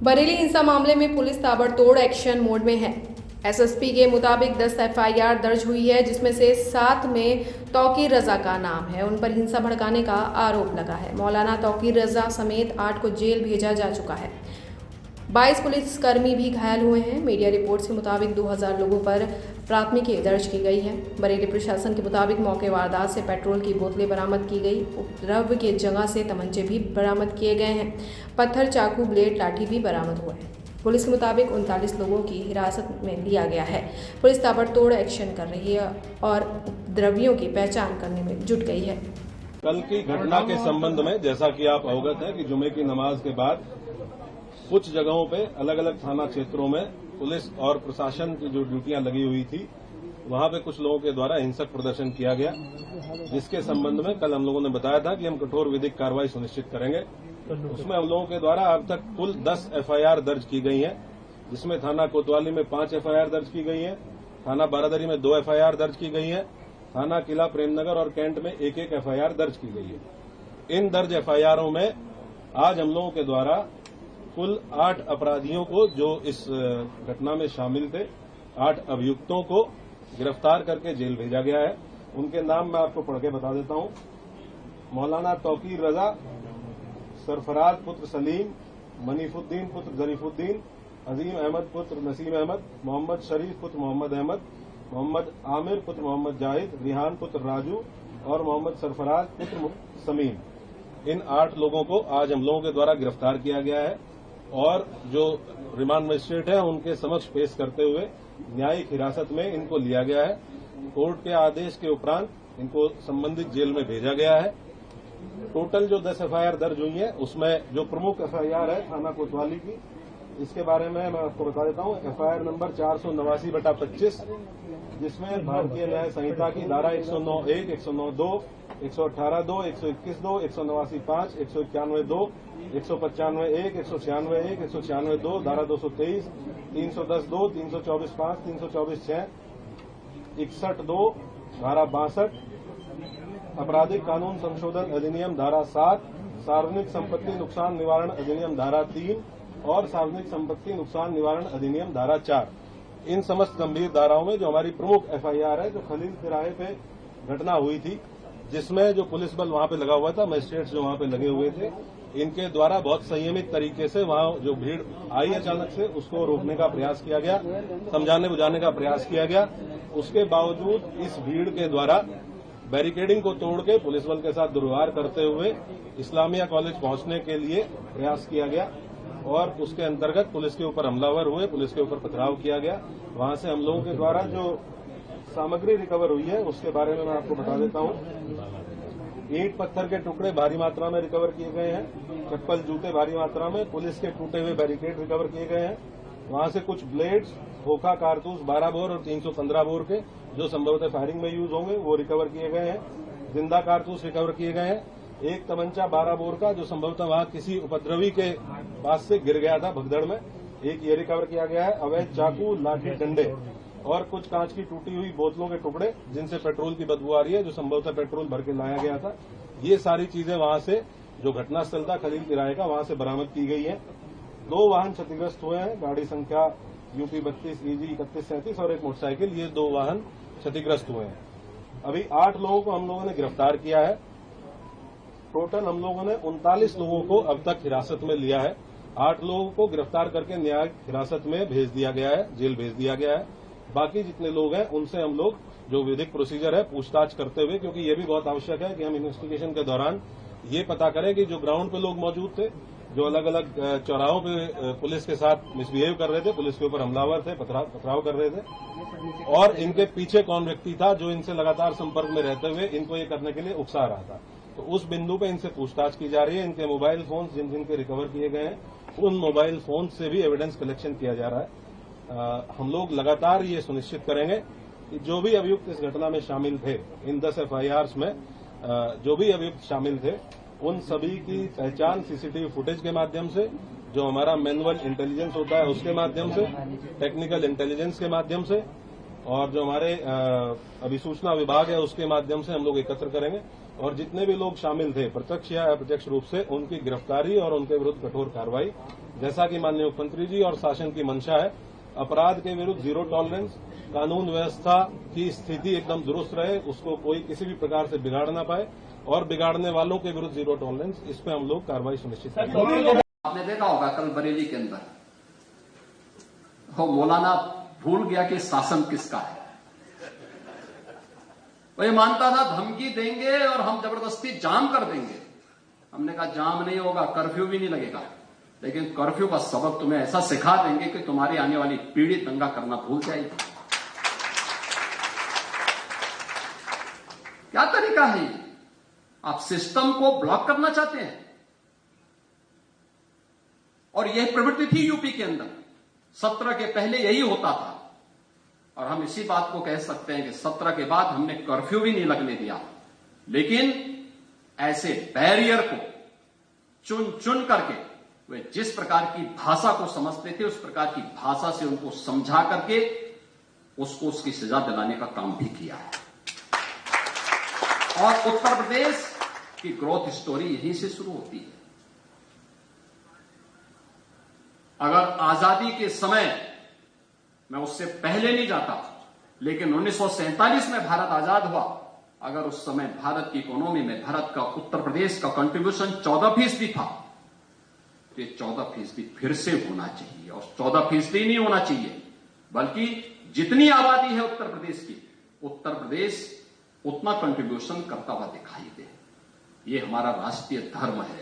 बरेली हिंसा मामले में पुलिस ताबड़तोड़ एक्शन मोड में है। एसएसपी के मुताबिक 10 एफआईआर दर्ज हुई है, जिसमें से 7 में तौकीर रजा का नाम है। उन पर हिंसा भड़काने का आरोप लगा है। मौलाना तौकीर रजा समेत 8 को जेल भेजा जा चुका है। 22 पुलिसकर्मी भी घायल हुए हैं। मीडिया रिपोर्ट के मुताबिक 2000 लोगों पर प्राथमिकी दर्ज की गई है। बरेली प्रशासन के मुताबिक मौके वारदात से पेट्रोल की बोतलें बरामद की गई। उपद्रव की जगह से तमंचे भी बरामद किए गए हैं। पत्थर, चाकू, ब्लेड, लाठी भी बरामद हुए हैं। पुलिस के मुताबिक 39 लोगों की हिरासत में लिया गया है। पुलिस ताबड़तोड़ एक्शन कर रही है और उपद्रवियों की पहचान करने में जुट गई है। कल की घटना के संबंध में जैसा कि आप अवगत हैं कि जुमे की नमाज के बाद कुछ जगहों पे अलग अलग थाना क्षेत्रों में पुलिस और प्रशासन की जो ड्यूटियां लगी हुई थी, वहां पे कुछ लोगों के द्वारा हिंसक प्रदर्शन किया गया, जिसके संबंध में कल हम लोगों ने बताया था कि हम कठोर विधिक कार्रवाई सुनिश्चित करेंगे। उसमें हम लोगों के द्वारा अब तक कुल 10 एफआईआर दर्ज की गई हैं, जिसमें थाना कोतवाली में 5 एफआईआर दर्ज की गई हैं, थाना बारादरी में 2 एफआईआर दर्ज की गई हैं, थाना किला प्रेमनगर और कैंट में 1-1 एफआईआर दर्ज की गई है। इन दर्ज एफआईआरों में आज हम लोगों के द्वारा कुल 8 अपराधियों को, जो इस घटना में शामिल थे, 8 अभियुक्तों को गिरफ्तार करके जेल भेजा गया है। उनके नाम मैं आपको पढ़ के बता देता हूं। मौलाना तौकीर रजा, सरफराज पुत्र सलीम, मनीफुद्दीन पुत्र जरीफुद्दीन, अजीम अहमद पुत्र नसीम अहमद, मोहम्मद शरीफ पुत्र मोहम्मद अहमद, मोहम्मद आमिर पुत्र मोहम्मद जाहिद, रिहान पुत्र राजू और मोहम्मद सरफराज पुत्र समीम। इन 8 लोगों को आज हम लोगों के द्वारा गिरफ्तार किया गया है और जो रिमांड मजिस्ट्रेट है उनके समक्ष पेश करते हुए न्यायिक हिरासत में इनको लिया गया है। कोर्ट के आदेश के उपरांत इनको संबंधित जेल में भेजा गया है। टोटल जो 10 एफआईआर दर्ज हुई है, उसमें जो प्रमुख एफआईआर है थाना कोतवाली की, इसके बारे में मैं आपको बता देता हूं। एफआईआर नंबर 489/25, जिसमें भारतीय न्याय संहिता की धारा 109(1), 109(2), 118(2), 121(2), 189(5), 191(2), 195(1), 196(1), 196(2), धारा 223, 310(2), 324(5), 324(6), 61(2), धारा 62, आपराधिक कानून संशोधन अधिनियम धारा 7, सार्वजनिक संपत्ति नुकसान निवारण अधिनियम धारा 3 और सार्वजनिक संपत्ति नुकसान निवारण अधिनियम धारा 4। इन समस्त गंभीर धाराओं में जो हमारी प्रमुख एफआईआर है, जो खलील तिराहे पे घटना हुई थी, जिसमें जो पुलिस बल वहां पे लगा हुआ था, मजिस्ट्रेट्स जो वहां पे लगे हुए थे, इनके द्वारा बहुत संयमित तरीके से वहां जो भीड़ आई अचानक से, उसको रोकने का प्रयास किया गया, समझाने बुझाने का प्रयास किया गया। उसके बावजूद इस भीड़ के द्वारा बैरिकेडिंग को तोड़ के पुलिस बल के साथ दुर्व्यवहार करते हुए इस्लामिया कॉलेज पहुंचने के लिए प्रयास किया गया और उसके अंतर्गत पुलिस के ऊपर हमलावर हुए, पुलिस के ऊपर पथराव किया गया। वहां से हम लोगों के द्वारा जो सामग्री रिकवर हुई है, उसके बारे में मैं आपको बता देता हूं। ईंट पत्थर के टुकड़े भारी मात्रा में रिकवर किए गए हैं, चप्पल जूते भारी मात्रा में, पुलिस के टूटे हुए बैरिकेड रिकवर किए गए हैं। वहां से कुछ ब्लेड्स, खोखा कारतूस 12 बोर और 315 बोर के, जो संभवतः फायरिंग में यूज होंगे, वो रिकवर किए गए हैं। जिंदा कारतूस रिकवर किए गए हैं। एक तमंचा 12 बोर का, जो संभवतः वहां किसी उपद्रवी के पास से गिर गया था भगदड़ में, एक ये रिकवर किया गया है। अवैध चाकू, लाठी, डंडे और कुछ कांच की टूटी हुई बोतलों के टुकड़े, जिनसे पेट्रोल की बदबू आ रही है, जो संभवतः पेट्रोल भर के लाया गया था। ये सारी चीजें वहां से, जो घटनास्थल था खलील तिराहे का, वहां से बरामद की गई है। 2 वाहन क्षतिग्रस्त हुए हैं, गाड़ी संख्या यूपी 32 EG 3137 और एक मोटरसाइकिल, ये 2 वाहन क्षतिग्रस्त हुए हैं। अभी 8 लोगों को हम लोगों ने गिरफ्तार किया है। टोटल हम लोगों ने 39 लोगों को अब तक हिरासत में लिया है। 8 लोगों को गिरफ्तार करके न्यायिक हिरासत में भेज दिया गया है, जेल भेज दिया गया है। बाकी जितने लोग हैं उनसे हम लोग जो विधिक प्रोसीजर है पूछताछ करते हुए, क्योंकि ये भी बहुत आवश्यक है कि हम इन्वेस्टिगेशन के दौरान ये पता करें कि जो ग्राउंड पे लोग मौजूद थे, जो अलग अलग चौराहों पे पुलिस के साथ मिसबिहेव कर रहे थे, पुलिस के ऊपर हमलावर थे, पथराव कर रहे थे, और इनके पीछे कौन व्यक्ति था जो इनसे लगातार संपर्क में रहते हुए इनको ये करने के लिए उकसा रहा था। तो उस बिंदु पे इनसे पूछताछ की जा रही है। इनके मोबाइल फोन जिन जिनके रिकवर किए गए हैं, उन मोबाइल फोन से भी एविडेंस कलेक्शन किया जा रहा है। हम लोग लगातार ये सुनिश्चित करेंगे कि जो भी अभियुक्त इस घटना में शामिल थे, इन 10 एफआईआर्स में जो भी अभियुक्त शामिल थे, उन सभी की पहचान सीसीटीवी फुटेज के माध्यम से, जो हमारा मैनुअल इंटेलिजेंस होता है उसके माध्यम से, टेक्निकल इंटेलिजेंस के माध्यम से, और जो हमारे अभिसूचना विभाग है उसके माध्यम से हम लोग एकत्र करेंगे और जितने भी लोग शामिल थे प्रत्यक्ष या अप्रत्यक्ष रूप से उनकी गिरफ्तारी और उनके विरुद्ध कठोर कार्रवाई, जैसा कि माननीय मुख्यमंत्री जी और शासन की मंशा है। अपराध के विरुद्ध जीरो टॉलरेंस, कानून व्यवस्था की स्थिति एकदम दुरुस्त रहे, उसको कोई किसी भी प्रकार से बिगाड़ ना पाए और बिगाड़ने वालों के विरुद्ध जीरो टॉलरेंस, इस पर हम लोग कार्रवाई सुनिश्चित करेंगे। आपने देखा होगा कल बरेली के अंदर वो मौलाना भूल गया कि शासन किसका है। वो ये मानता था धमकी देंगे और हम जबरदस्ती जाम कर देंगे। हमने कहा जाम नहीं होगा, कर्फ्यू भी नहीं लगेगा, लेकिन कर्फ्यू का सबक तुम्हें ऐसा सिखा देंगे कि तुम्हारी आने वाली पीढ़ी दंगा करना भूल जाएगी। क्या तरीका है ये? आप सिस्टम को ब्लॉक करना चाहते हैं। और यह प्रवृत्ति थी यूपी के अंदर, 17 के पहले यही होता था। और हम इसी बात को कह सकते हैं कि 17 के बाद हमने कर्फ्यू भी नहीं लगने दिया, लेकिन ऐसे बैरियर को चुन चुन करके वे जिस प्रकार की भाषा को समझते थे उस प्रकार की भाषा से उनको समझा करके उसको उसकी सजा दिलाने का काम भी किया है। और उत्तर प्रदेश की ग्रोथ स्टोरी यहीं से शुरू होती है। अगर आजादी के समय, मैं उससे पहले नहीं जाता, लेकिन 1947 में भारत आजाद हुआ, अगर उस समय भारत की इकोनॉमी में भारत का, उत्तर प्रदेश का कंट्रीब्यूशन 14% था, तो ये 14% फिर से होना चाहिए। और 14% नहीं होना चाहिए, बल्कि जितनी आबादी है उत्तर प्रदेश की, उत्तर प्रदेश उतना कंट्रीब्यूशन करता हुआ दिखाई दे। ये हमारा राष्ट्रीय धर्म है।